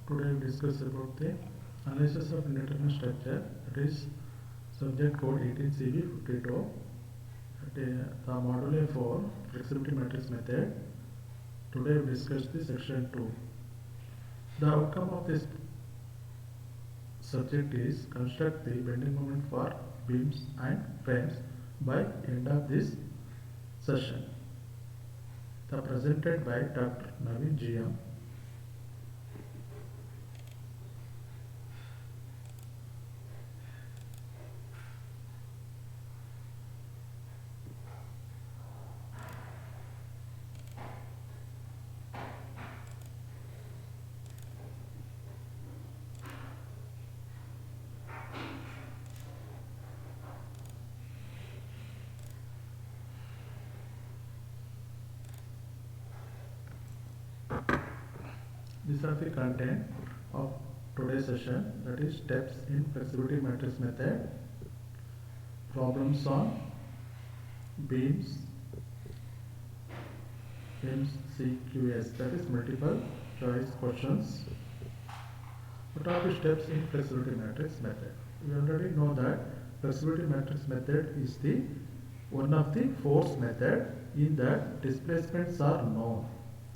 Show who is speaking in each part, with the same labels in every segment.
Speaker 1: Today we discuss about the analysis of indeterminate structure, that is subject code 18CV52. The module 4 flexibility matrix method. Today we discuss the section 2. The outcome of this subject is construct the bending moment for beams and frames by end of this session. The presented by Dr. Naveen GM. These are the content of today's session, that is steps in flexibility matrix method, problems on beams, MCQS, that is multiple choice questions. What are the steps in flexibility matrix method? We already know that flexibility matrix method is the one of the force method in that displacements are known.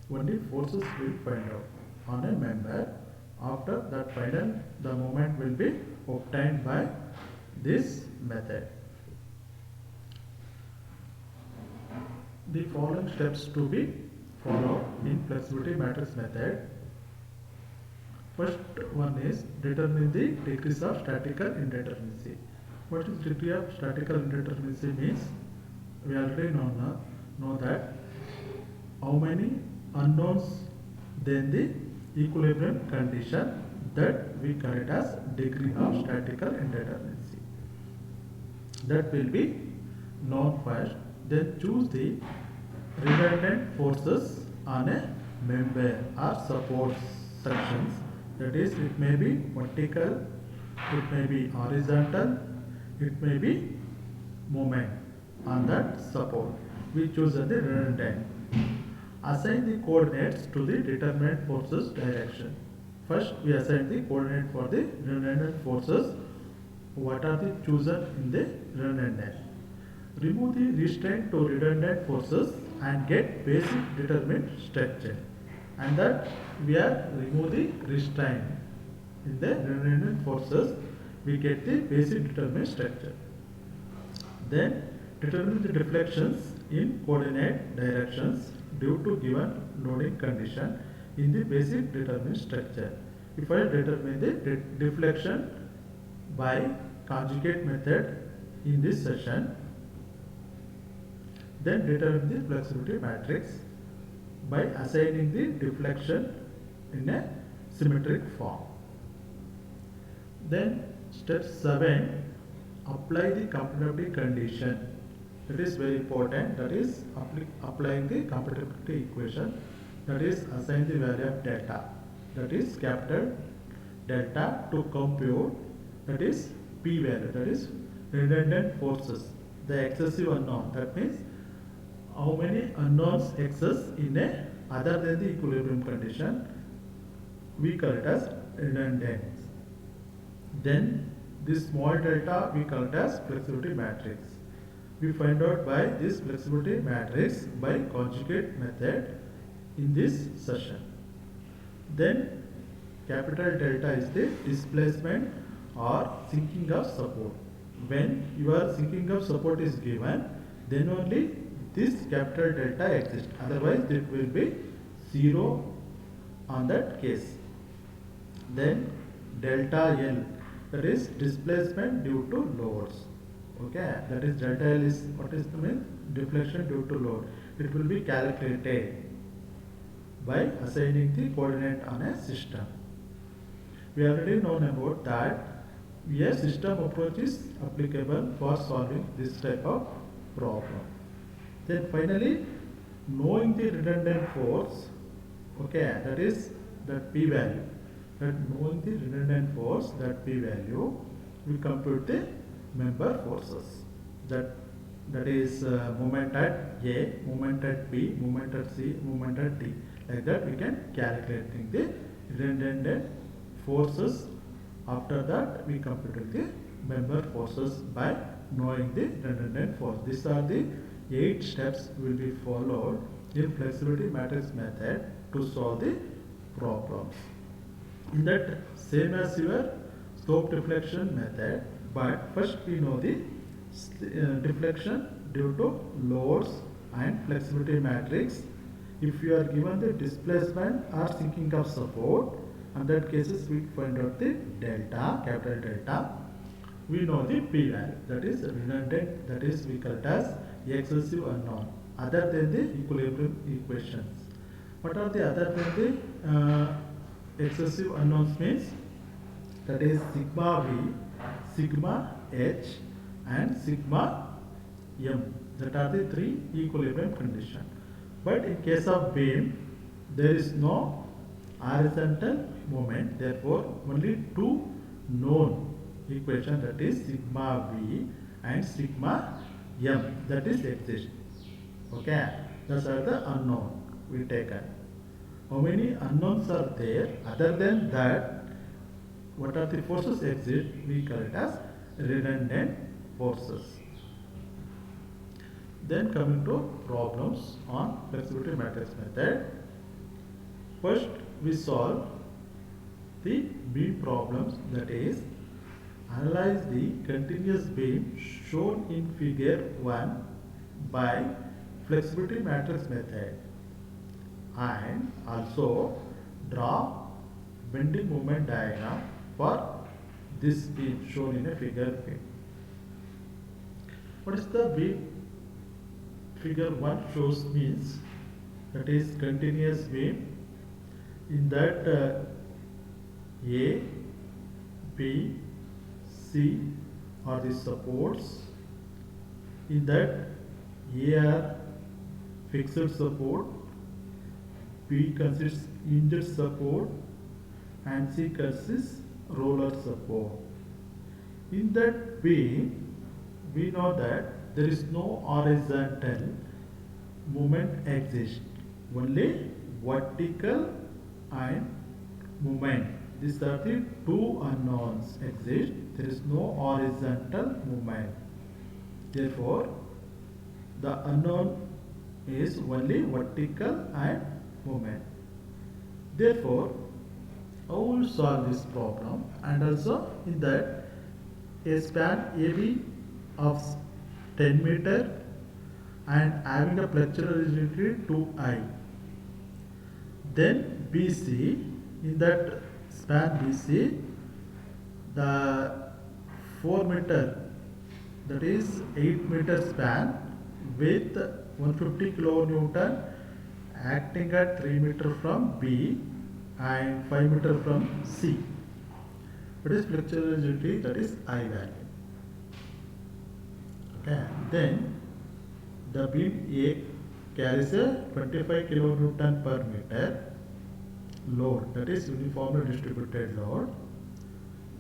Speaker 1: Only forces will find out on a member. After that final, the moment will be obtained by this method. The following steps to be followed in flexibility matrix method. First one is determine the degrees of statical indeterminacy. What is degree of statical indeterminacy means? We already know that how many unknowns then the equilibrium condition, that we call it as degree of statical indeterminacy. That will be known first. Then choose the redundant forces on a member or support sections. That is, it may be vertical, it may be horizontal, it may be moment on that support. We choose the redundant. Assign the coordinates to the determinant forces direction. First, we assign the coordinate for the redundant forces. What are the chosen in the redundant? Remove the restraint to redundant forces and get basic determined structure. And that we are remove the restraint in the redundant forces, we get the basic determined structure. Then determine the deflections in coordinate directions due to given loading condition in the basic determined structure. If I determine the deflection by conjugate method in this session, then determine the flexibility matrix by assigning the deflection in a symmetric form. Then step 7, apply the compatibility condition. That is very important. That is applying the compatibility equation. That is assign the value of delta. That is capital delta to compute. That is P value. That is redundant forces. The excessive unknown. That means how many unknowns exist in a other than the equilibrium condition. We call it as redundant. Then this small delta we call it as flexibility matrix. We find out by this flexibility matrix by conjugate method in this session. Then capital delta is the displacement or sinking of support. When your sinking of support is given, then only this capital delta exists. Otherwise it will be 0 on that case. Then delta L, that is displacement due to loads. Okay, that is delta L is what is the mean? Deflection due to load. It will be calculated by assigning the coordinate on a system. We already known about that. A system approach is applicable for solving this type of problem. Then finally, knowing the redundant force, okay, that is that P value. That knowing the redundant force, that P value, we compute the member forces. That is moment at A, moment at B, moment at C, moment at D. Like that we can calculate the redundant forces. After that, we compute the member forces by knowing the redundant force. These are the 8 steps will be followed in flexibility matrix method to solve the problems. In that same as your slope deflection method, but first we know the deflection due to loads and flexibility matrix. If you are given the displacement or sinking of support, in that cases we find out the delta, capital delta. We know the p value, that is redundant, that is we call it as excessive unknown, other than the equilibrium equations. What are the other than the excessive unknowns means? That is sigma v, sigma h and sigma m. That are the 3 equilibrium conditions. But in case of beam, there is no horizontal moment, therefore only 2 known equation, that is sigma v and sigma m, that is exist. Okay, those are the unknown we taken. How many unknowns are there? Other than that, what are the forces exist? We call it as redundant forces. Then coming to problems on flexibility matrix method. First, we solve the beam problems, that is analyze the continuous beam shown in figure 1 by flexibility matrix method, and also draw bending moment diagram for this beam shown in a figure beam. What is the beam figure 1 shows means? That is continuous beam. In that A, B, C are the supports. In that A are fixed support, B consists hinge support, and C consists roller support. In that B, we know that there is no horizontal movement exists, only vertical and movement. These are the 2 unknowns exist. There is no horizontal movement. Therefore, the unknown is only vertical and movement. Therefore, how we will solve this problem? And also in that, a span AB of 10 meter and having a flexural rigidity 2I. Then BC, in that span BC, the 4 meter, that is 8 meter span with 150 kilonewton acting at 3 meter from B and 5 meter from C. What is flexural rigidity? That is I value. Okay. Then the beam A carries a 25 kilonewton per meter load, that is uniformly distributed load.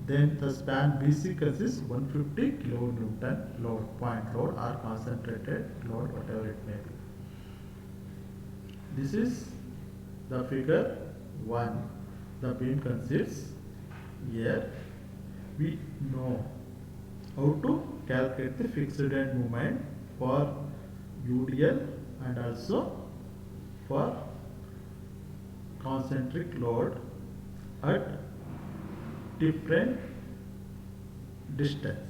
Speaker 1: Then the span BC consists 150 kilonewton load, point load or concentrated load, whatever it may be. This is the figure 1. The beam consists here. We know how to calculate the fixed end moment for UDL and also for concentric load at different distance.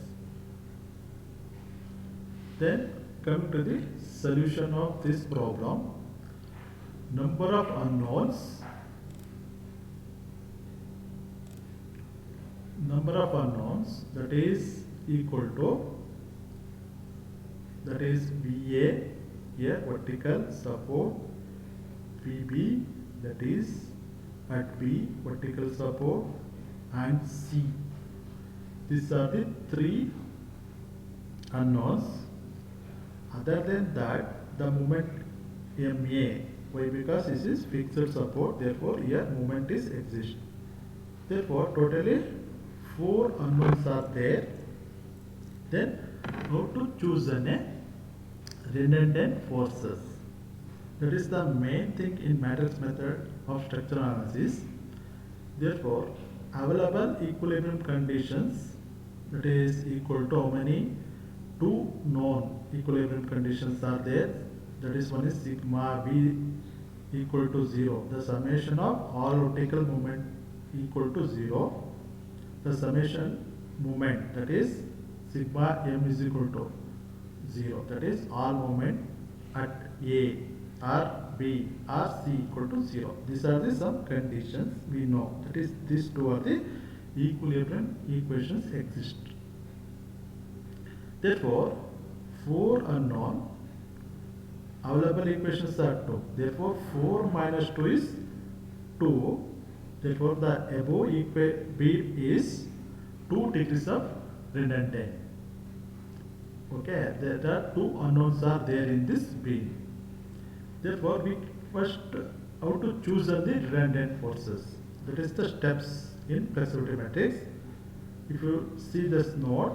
Speaker 1: Then coming to the solution of this problem, number of unknowns, that is equal to, that is VA, here vertical support, VB, that is at B vertical support, and C. These are the 3 unknowns. Other than that, the moment MA, why? Because this is fixed support, therefore here moment is exist. Therefore totally 4 unknowns are there. Then how to choose a redundant forces? That is the main thing in matrix method of structural analysis. Therefore, available equilibrium conditions, that is equal to how many? Two known equilibrium conditions are there. That is, one is sigma b equal to 0. The summation of all vertical moment equal to 0. The summation moment, that is sigma m is equal to 0. That is all moment at A or B or C equal to 0. These are the some conditions we know. That is, these two are the equilibrium equations exist. Therefore, 4 unknown, available equations are 2. Therefore, 4 minus 2 is 2. Therefore, the above beam is 2 degrees of redundant. Okay, there are two unknowns are there in this beam. Therefore, we first how to choose the redundant forces. That is the steps in flexibility matrix. If you see this node,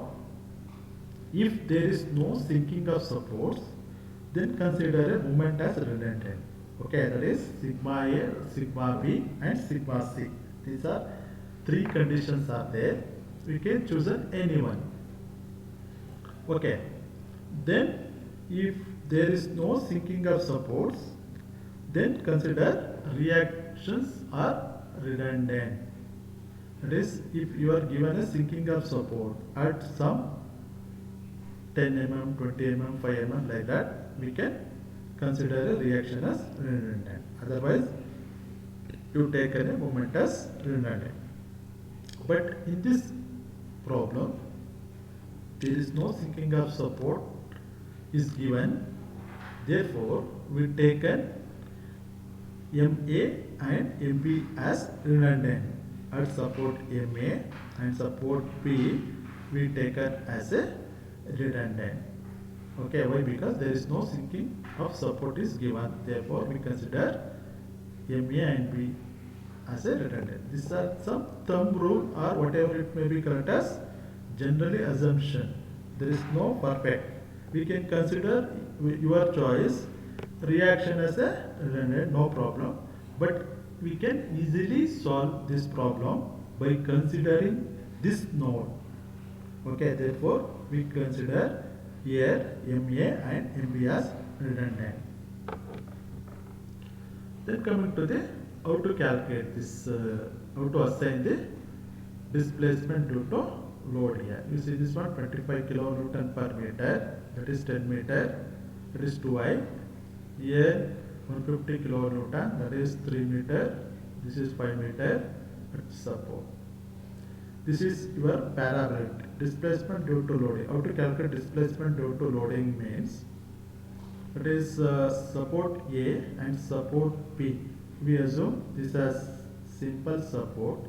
Speaker 1: if there is no sinking of supports, then consider a moment as redundant. Okay, that is sigma A, sigma B, and sigma C. These are three conditions are there. We can choose any one. Okay, then if there is no sinking of supports, then consider reactions are redundant. That is, if you are given a sinking of support at some 10 mm, 20 mm, 5 mm like that, we can consider a reaction as redundant. Otherwise, you take a moment as redundant. But in this problem, there is no sinking of support is given. Therefore, we take an MA and MB as redundant. At support MA and support B, we take it as a redundant. Okay, why? Because there is no sinking of support is given. Therefore, we consider MA and B as a redundant. These are some thumb rule or whatever it may be called as generally assumption. There is no perfect. We can consider your choice reaction as a redundant, no problem. But we can easily solve this problem by considering this node. Okay, therefore we consider here MA and MB as redundant. Then coming to the how to calculate this, how to assign the displacement due to load here. You see this one 25 kilonewton per meter, that is 10 meter, that is 2I. Here 150 kilonewton, that is 3 meter, this is 5 meter, support. This is your parabolic displacement due to loading. How to calculate displacement due to loading means, that is support A and support P. We assume this as simple support,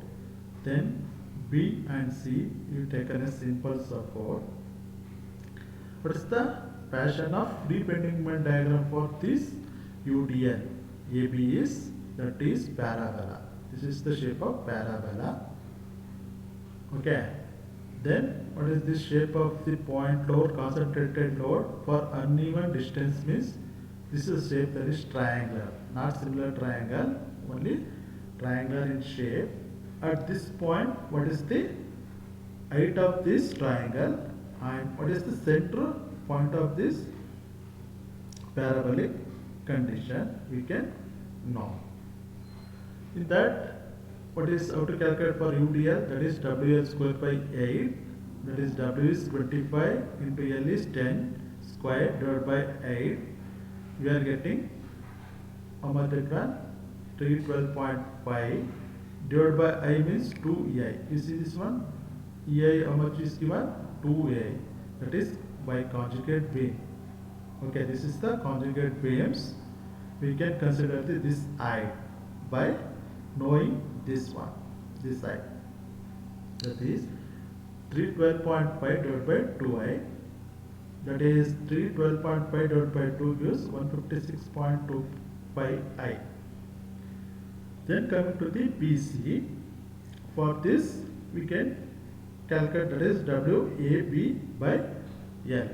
Speaker 1: then B and C you taken a simple support. What is the fashion of free bending moment diagram for this UDL? AB is, that is parabola. This is the shape of parabola. Okay. Then what is the shape of the point load, concentrated load for uneven distance means this is shape that is triangular, not similar triangle, only triangular in shape. At this point, what is the height of this triangle and what is the central point of this parabolic condition, we can know. In that, what is how to calculate for UDL, that is WL square by 8, that is W is 25 into L is 10 square divided by 8. We are getting how much that one? 312.5 divided by I means 2EI. You see this one? EI how much is given? 2EI. That is by conjugate beam. Okay, this is the conjugate beams. We can consider this I by knowing this one, this side. That is 312.5 divided by 2I. That is 312.5 divided by 2 gives 156.25 I. Then coming to the BC, for this we can calculate, that is WAB by L.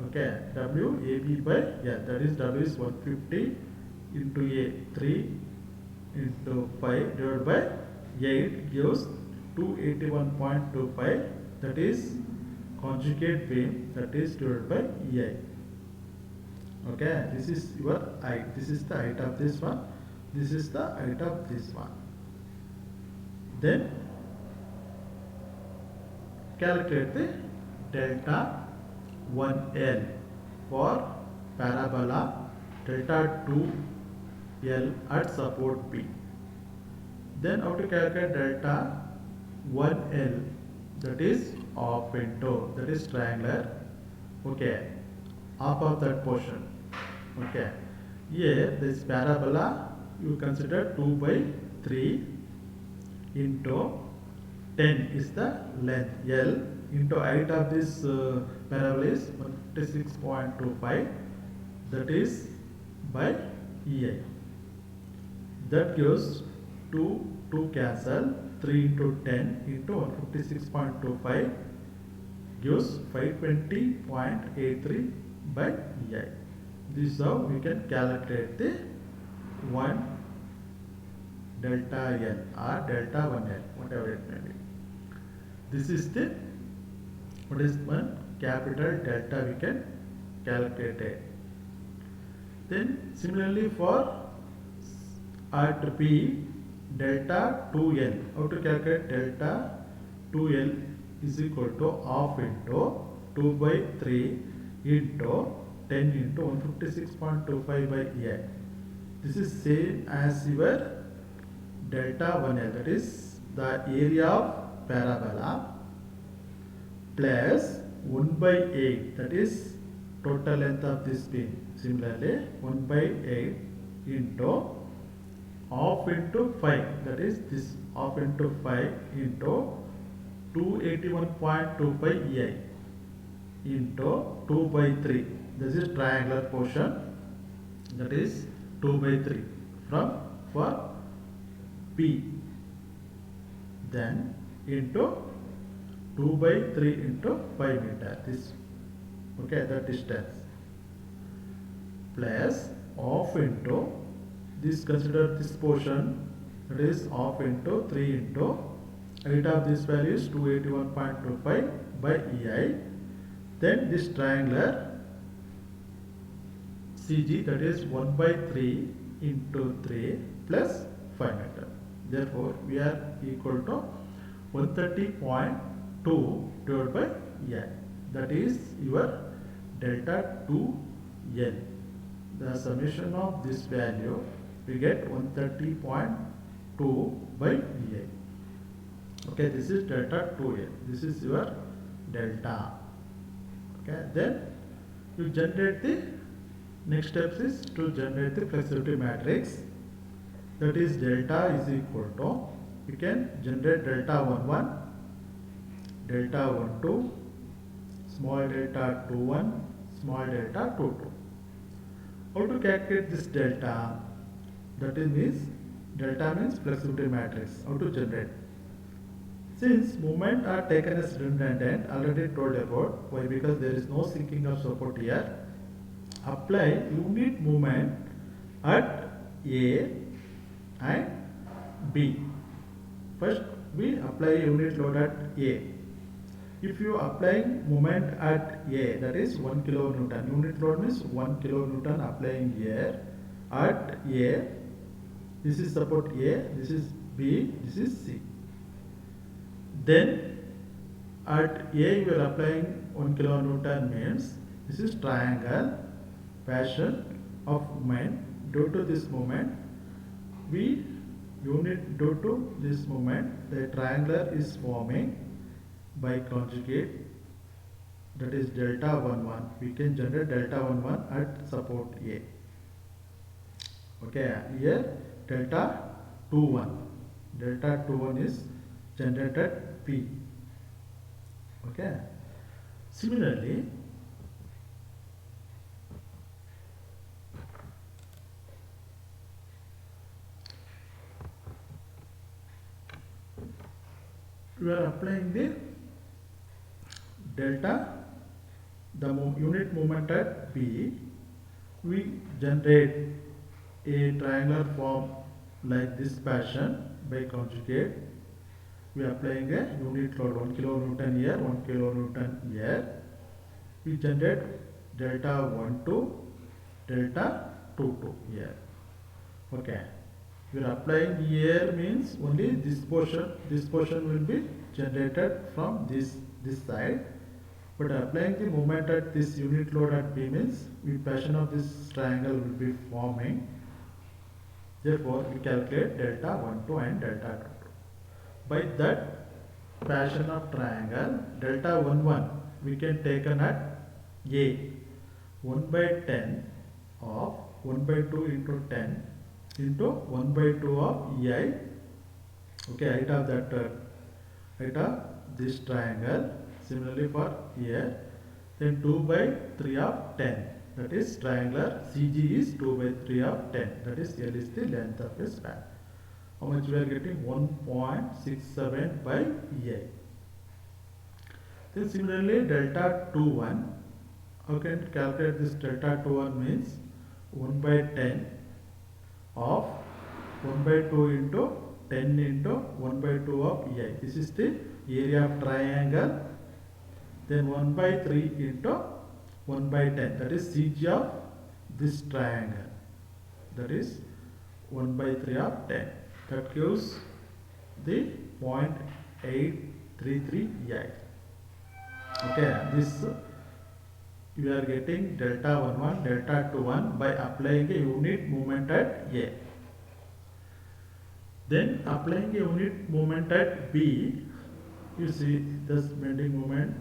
Speaker 1: Okay, WAB by L, that is W is 150 into A 3 into 5 divided by 8 gives 281.25, that is conjugate beam, that is divided by EI. Okay, this is your height. This is the height of this one. This is the height of this one. Then calculate the delta 1L for parabola, delta 2L at support B. Then how to calculate delta 1L, that is half into, that is triangular. Okay, half of that portion. Okay, here this parabola you consider 2 by 3 into 10 is the length L into height of this parabola is 156.25, that is by EI. That gives 2 cancel, 3 into 10 into 156.25 gives 520.83 by EI. This is how we can calculate the 1 delta L or delta 1L, whatever it may be. This is the, what is one capital delta we can calculate it. Then similarly for at B, delta 2L, how to calculate delta 2L is equal to half into 2 by 3 into 10 into 156.25 by EI. This is same as your delta 1L, that is the area of parabola, plus 1 by 8, that is total length of this beam. Similarly 1 by 8 into half into 5, that is this half into 5 into 281.25 EI into 2 by 3. This is triangular portion, that is 2 by 3 from for P. Then into 2 by 3 into 5 meter, this, okay, the distance, plus half into this, consider this portion, that is half into 3 into height of this value is 281.25 by EI. Then this triangular CG, that is 1 by 3 into 3 plus 5 meter. Therefore, we are equal to 130.2 divided by EI. That is your delta 2L. The summation of this value, we get 130.2 by EI. Okay, this is delta 2L. This is your delta. Okay, then you generate the next steps is to generate the flexibility matrix. That is delta is equal to, we can generate delta 11, delta 12, small delta 21, small delta 22. How to calculate this delta? That is means delta means flexibility matrix. How to generate? Since moment are taken as redundant, already told about why, because there is no sinking of support here. Apply unit moment at A and B. First we apply unit load at A. If you applying moment at A, that is 1 kilonewton, unit load means 1 kilonewton applying here at A. This is support A, this is B, this is C. Then at A you are applying 1 kilonewton means this is triangle fashion of moment. Due to this moment, we unit due to this moment, the triangular is forming by conjugate, that is delta 11. We can generate delta 11 at support A. Okay, here delta 21. Delta 21 is generated P. Okay. Similarly, we are applying the delta, the unit moment at B. We generate a triangular form like this fashion by conjugate. we are applying a unit load 1 kilonewton here, 1 kilonewton here. We generate delta 1 to delta 2 to here. Okay. We are applying here means only this portion will be generated from this side. But applying the moment at this unit load at B means the passion of this triangle will be forming. Therefore, we calculate delta 1 2 and delta 2 2. By that passion of triangle, delta 1 1 we can take at A 1 by 10 of 1 by 2 into 10 into 1 by 2 of EI. Okay, height of that height of this triangle. Similarly for here, then 2 by 3 of 10. That is triangular CG is 2 by 3 of 10. That is L is the length of a span. How much we are getting? 1.67 by EI. Then similarly delta 21. How can you calculate this delta 21 means 1 by 10 of 1 by 2 into 10 into 1 by 2 of EI. This is the area of triangle. Then 1 by 3 into 1 by 10. That is CG of this triangle. That is 1 by 3 of 10. That gives the 0.833 EI. Okay, this you are getting delta 11, delta 21 by applying a unit moment at A. Then applying a unit moment at B, you see this bending moment,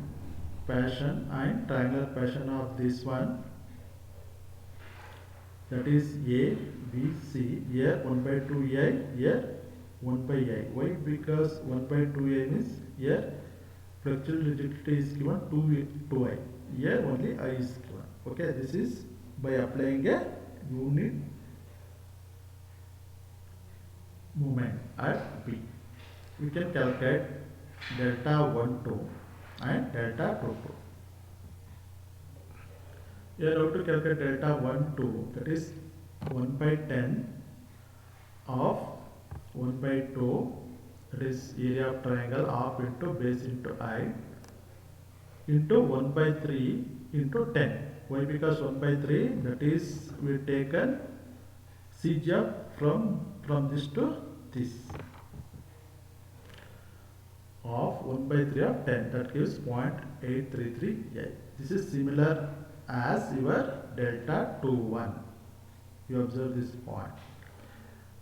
Speaker 1: passion and triangular passion of this one. That is A, B, C. Here 1 by 2 I, here 1 by I. Why? Because 1 by 2 I means here flexural rigidity is given 2I. Here only I is given. Okay, this is by applying a unit moment at B. We can calculate delta 1 2 and delta 2 2. Here how to calculate delta 1 2, that is 1 by 10 of 1 by 2, that is area of triangle half into base into I into 1 by 3 into 10. Why? Because 1 by 3, that is we taken CG from this to this of 1 by 3 of 10, that gives 0.833 I. This is similar as your delta 21. You observe this point.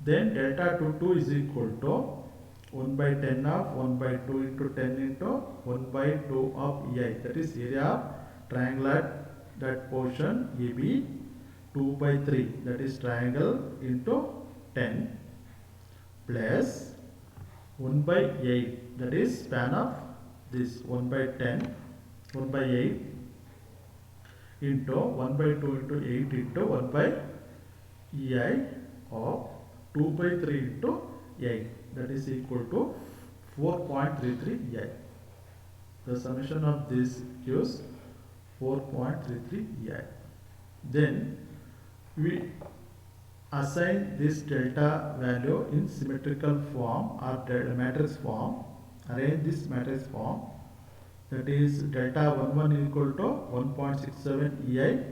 Speaker 1: Then delta 22 is equal to 1 by 10 of 1 by 2 into 10 into 1 by 2 of EI. That is area of triangle at that portion AB 2 by 3. That is triangle into 10 plus 1 by 8. That is span of this 1 by 10, 1 by 8 into 1 by 2 into 8 into 1 by EI of 2 by 3 into 8. That is equal to 4.33 EI. The summation of this gives 4.33 EI. Then we assign this delta value in symmetrical form or matrix form. Arrange this matrix form. That is delta 11 equal to 1.67 EI.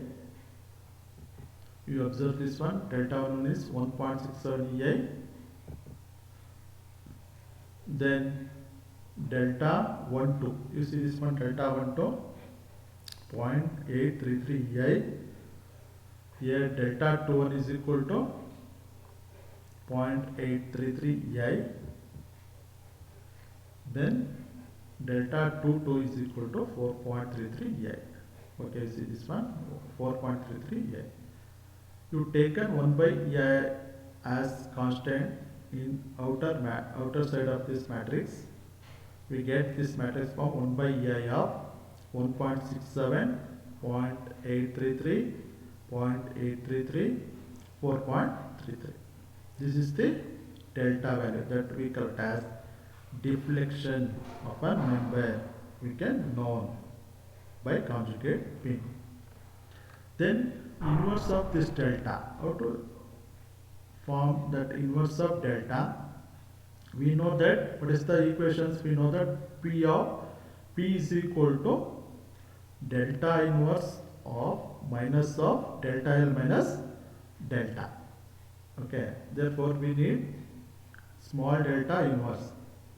Speaker 1: You observe this one. Delta 11 is 1.67 EI. Then delta 12, you see this one, delta 12 0.833 EI. Here delta 21 is equal to 0.833 EI. Then delta 22 is equal to 4.33 EI. Okay, see this one, 4.33 EI. You taken 1 by EI as constant in outer side of this matrix. We get this matrix form 1 by EI of 1.67, 0.833, 0.833, 4.33. This is the delta value that we call as deflection of a member. We can know by conjugate pin. Then inverse of this delta. How to form that inverse of delta? We know that what is the equations? We know that P is equal to delta inverse of minus of delta L minus delta. Okay, therefore we need small delta inverse.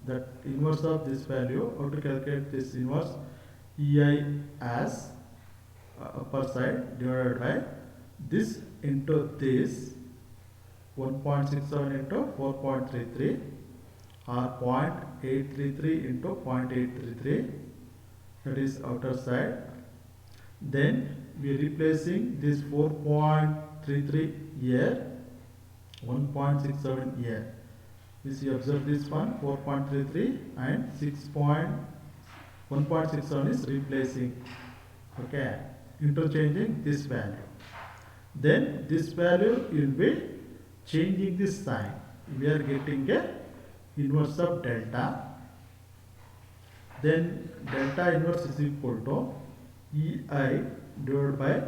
Speaker 1: That inverse of this value, how to calculate this inverse? EI as upper side divided by this into this 1.67 into 4.33 or 0.833 into 0.833, that is outer side. Then we are replacing this 4.33 here, 1.67 here. If you observe this one, 4.33 and 1.67 is replacing, okay, interchanging this value. Then this value will be changing this sign. We are getting a inverse of delta. Then delta inverse is equal to EI divided by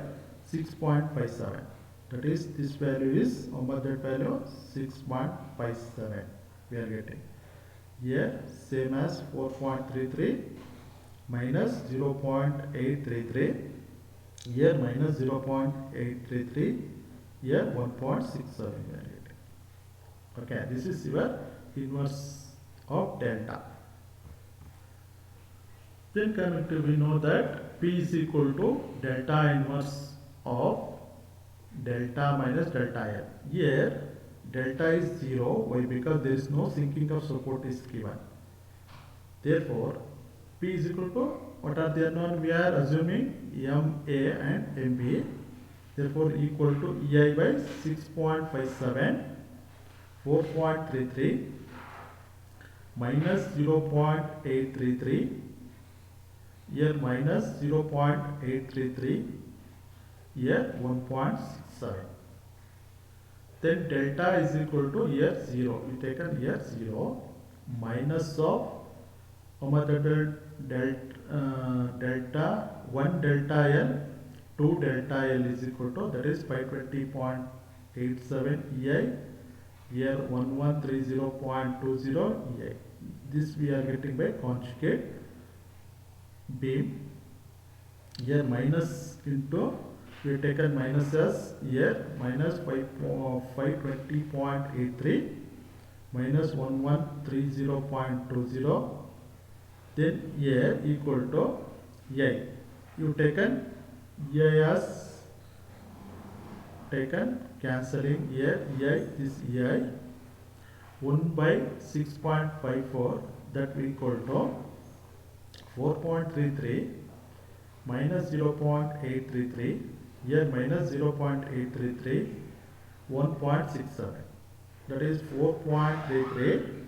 Speaker 1: 6.57. That is, this value is over that value 6.57. We are getting here same as 4.33 minus 0.833, here minus 0.833, here 1.67 we are getting. Okay, this is your inverse of delta. Then coming to, we know that P is equal to delta inverse of delta minus delta L. Here delta is 0. Why? Because there is no sinking of support is given. Therefore P is equal to, what are the unknown? We are assuming MA and MB. Therefore equal to EI by 6.57, 4.33 minus 0.833, here minus 0.833, here 1.67. Then delta is equal to here 0. We taken here 0 minus of delta 1 delta L, 2 delta L is equal to, that is 520.87 EI, here 1130.20 EI. This we are getting by conjugate beam. Here minus into, we have taken minus as here minus 520.83 minus 1130.20, then here equal to EI. You taken EI as taken, cancelling here EI, this EI 1 by 6.54, that we equal to 4.33 minus 0.833, here minus 0.833, 1.67, that is 4.33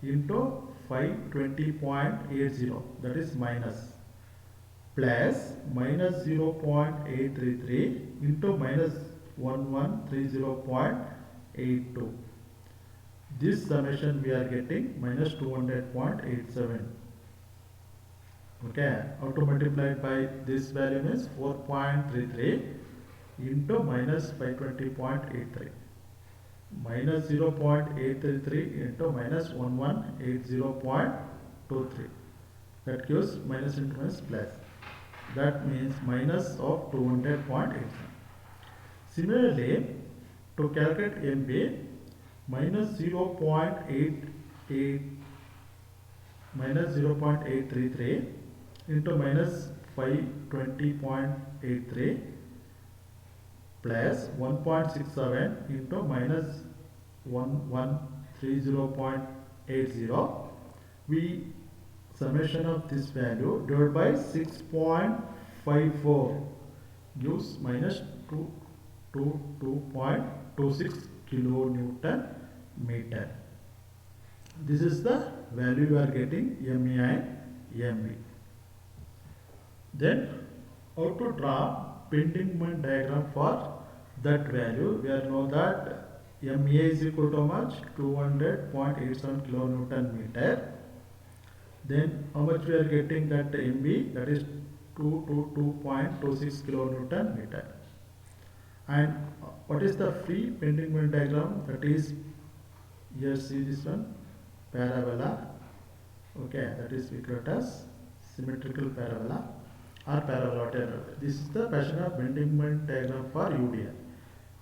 Speaker 1: into 520.80, that is minus, plus minus 0.833 into minus 1130.82. This summation we are getting minus 200.87. Okay, how to multiply by this value is 4.33 into minus 520.83, minus 0.833 into minus 1180.23, that gives minus into minus plus, that means minus of 200.87. Similarly, to calculate MB, minus 0.833 into minus 520.83 plus 1.67 into minus 1130.80, we summation of this value divided by 6.54 gives minus 2.26 kilonewton meter. This is the value you are getting MA and MB. Then how to draw bending moment diagram for that value? We know that MA is equal to how much? 200.87 kilonewton meter. Then how much we are getting that MB? That is 222.26 kilonewton meter. And what is the free bending moment diagram? That is, here see this one, parabola. Okay, that is we call it as symmetrical parabola or parabola whatever. This is the fashion of bending moment diagram for UDL.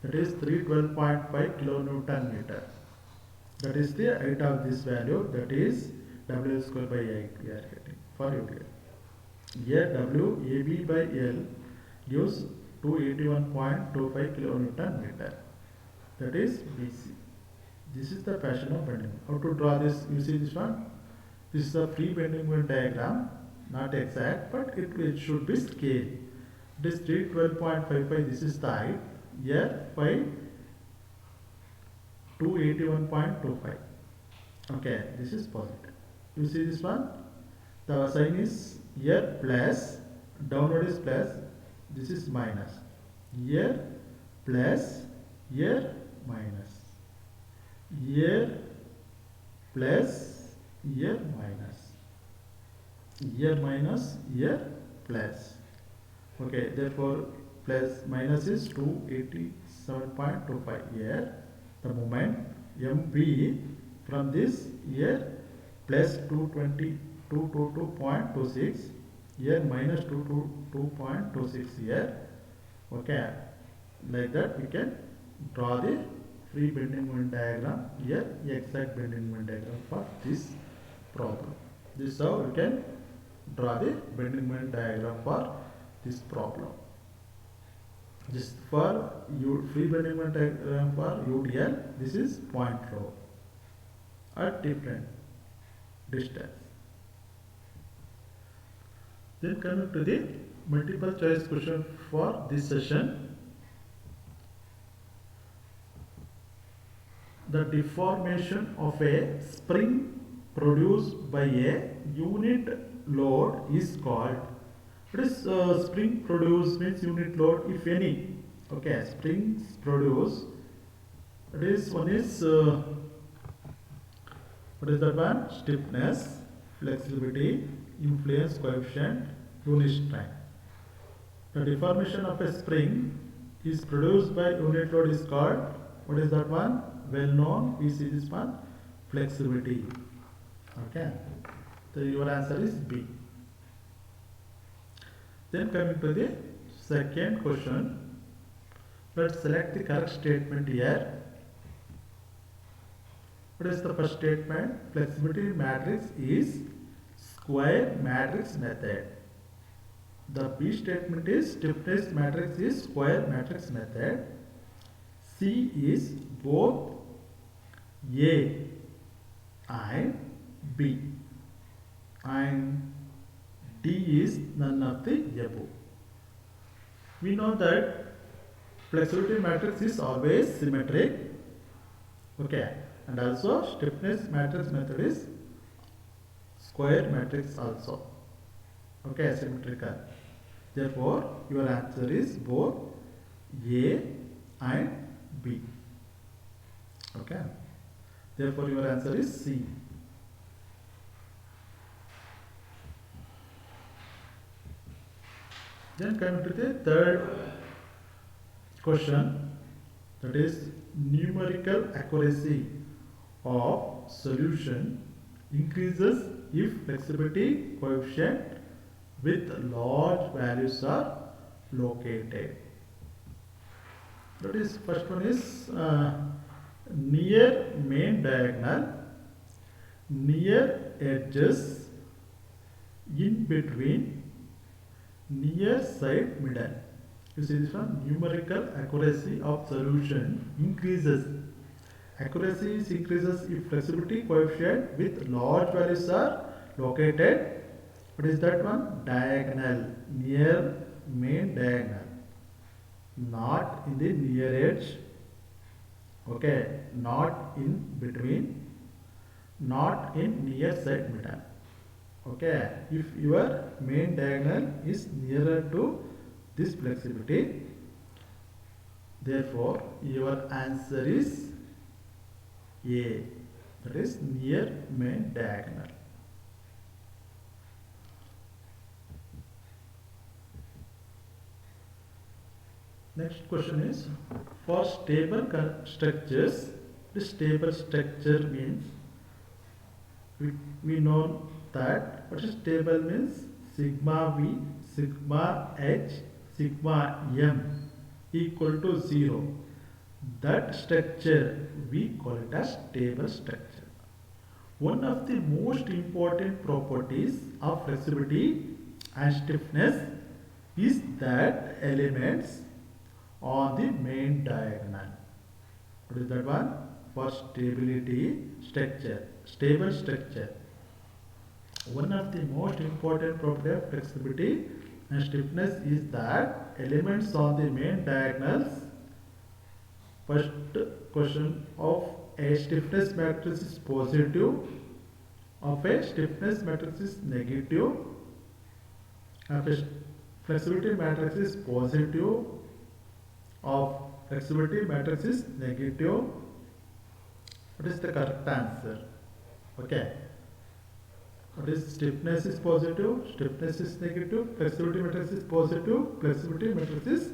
Speaker 1: That is 312.5 kilonewton meter. That is the height of this value. That is W square by 8 we are getting for UDL. Here W AB by L gives 281.25 kilonewton meter. That is BC. This is the fashion of bending. How to draw this? You see this one? This is a free bending moment diagram, not exact, but it should be scale. It is 312.55, this is the height. Here, 281.25. Okay, this is positive. You see this one? The sign is here plus, downward is plus, this is minus. Here plus, here minus. Here plus, here minus. Here minus, here plus. Okay, therefore plus minus is 287.25. Here the moment MB from this here plus 222.26, here minus 222.26 here. Okay, like that we can draw the free bending moment diagram. Here exact bending moment diagram for this problem. This is how we can draw the bending moment diagram for this problem. This for free bending moment diagram for UDL. This is point rho at different distance. Then coming to the multiple choice question for this session. The deformation of a spring produced by a unit load is called. What is spring produced means unit load if any. Okay, springs produce. It is one is what is that one? Stiffness, flexibility, influence coefficient, unit strength. The deformation of a spring is produced by unit load is called, what is that one? Well known, we see this one, flexibility. Okay, so your answer is B. Then coming to the second question, let's select the correct statement here. What is the first statement? Flexibility matrix is square matrix method. The B statement is stiffness matrix is square matrix method. C is both A and B, and D is none of the above. We know that flexibility matrix is always symmetric. Okay, and also stiffness matrix method is square matrix also. Okay, symmetrical. Therefore, your answer is both A and B. Okay. Therefore, your answer is C. Then coming to the third question, that is numerical accuracy of solution increases if flexibility coefficient with large values are located. That is, first one is near main diagonal, near edges, in between, near side middle. You see this one, numerical accuracy of solution increases. Accuracy increases if flexibility coefficient with large values are located. What is that one? Diagonal, near main diagonal, not in the near edge. Okay, not in between, not in near side middle. Okay, if your main diagonal is nearer to this flexibility, therefore your answer is A, that is near main diagonal. Next question is, for stable structures, this stable structure means we, we know that what is stable means sigma v, sigma h, sigma m equal to 0. That structure we call it as stable structure. One of the most important properties of flexibility and stiffness is that elements on the main diagonal. What is that one? For stability structure, stable structure. One of the most important property of flexibility and stiffness is that elements on the main diagonals. First question of a stiffness matrix is positive, of a stiffness matrix is negative, of a flexibility matrix is positive, of flexibility matrix is negative. What is the correct answer? Okay. What is stiffness is positive, stiffness is negative, flexibility matrix is positive, flexibility matrix is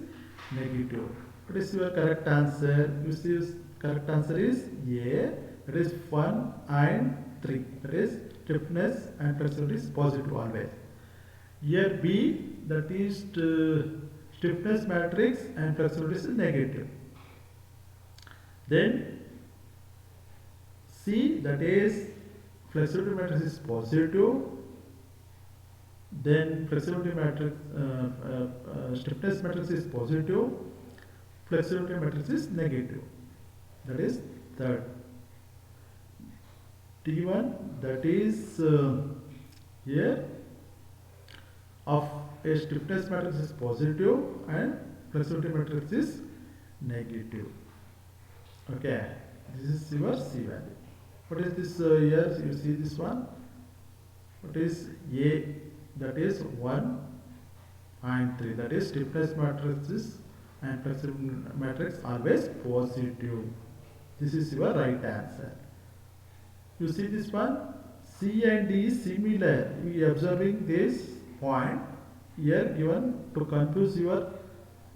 Speaker 1: negative. What is your correct answer? You see, correct answer is A. That is 1 and 3. That is stiffness and flexibility is positive always. Here B, that is stiffness matrix and flexibility is negative. Then C, that is flexibility matrix is positive. Then flexibility matrix, stiffness matrix is positive. Flexibility matrix is negative. That is third. T1, that is here of a stiffness matrix is positive and flexibility matrix is negative. Okay, this is your C value. What is this here? You see this one. What is A? That is 1 and 3. That is stiffness matrices and flexibility matrix always positive. This is your right answer. You see this one? C and D is similar. We observing this point here given to confuse your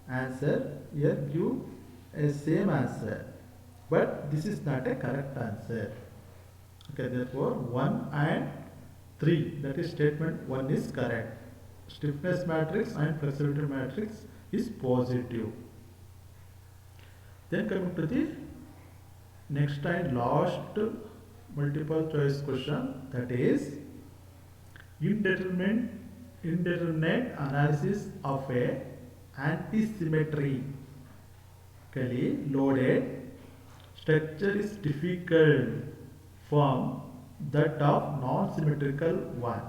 Speaker 1: answer. Here give a same answer, but this is not a correct answer. Okay, therefore 1 and 3, that is statement 1 is correct. Stiffness matrix and flexibility matrix is positive. Then coming to the next and last multiple choice question, that is indeterminate analysis of a antisymmetrically loaded structure is difficult from that of non-symmetrical one.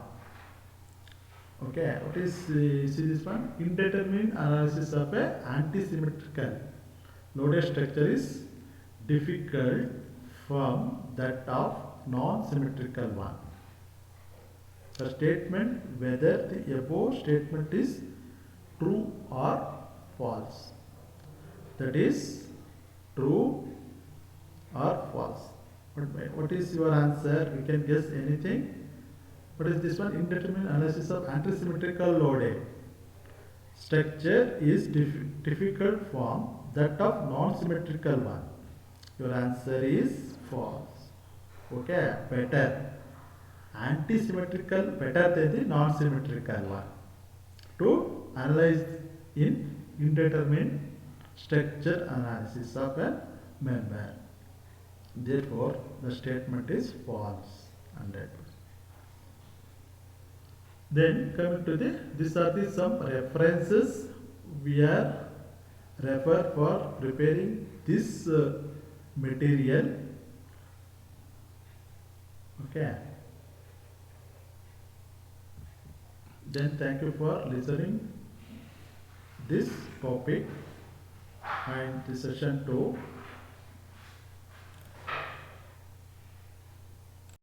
Speaker 1: Okay, what is see this one? Indeterminate analysis of a antisymmetrical loaded structure is difficult from that of non-symmetrical one. The statement whether the above statement is true or false. That is true or false. What is your answer? You can guess anything. What is this one? Indeterminate analysis of antisymmetrical loaded structure is difficult from that of non-symmetrical one. Your answer is false. Okay, better. Antisymmetrical better than the non-symmetrical one. To analyze in indeterminate structure analysis of a member. Therefore, the statement is false. 100%. Then coming to these are the some references we are refer for preparing this material. Okay. Then thank you for listening this topic and the session 2.